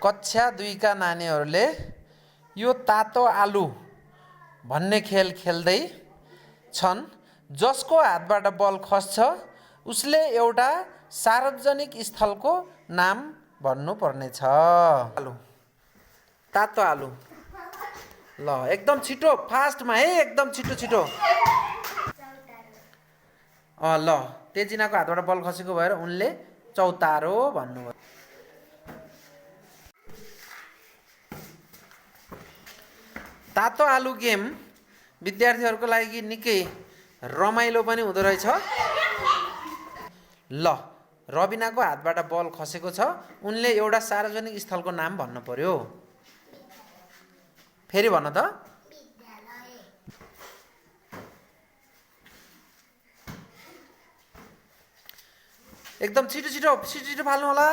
कक्षा 2 का नानीहरूले यो तातो आलु भन्ने खेल खेल्दै छन्। जसको हातबाट बल खस्छ उसले एउटा सार्वजनिक स्थलको नाम भन्नु पर्नेछ। आलु, तातो आलु। ल एकदम छिटो फास्टमा है, एकदम छिटो छिटो। ल तेजिनाको हातबाट बल खसेको भएर उनले चौतारो भन्नुभयो। तातो आलु गेम विद्यार्थीहरूको लागि निकै रमाइलो पनि हुँदो रहेछ। ल रबिनाको हातबाट बल खसेको छ, उनले एउटा सार्वजनिक स्थलको नाम भन्नु पर्यो। फेरि भन त। एकदम छिटो छिटो छिटो छिटो फाल्नु होला।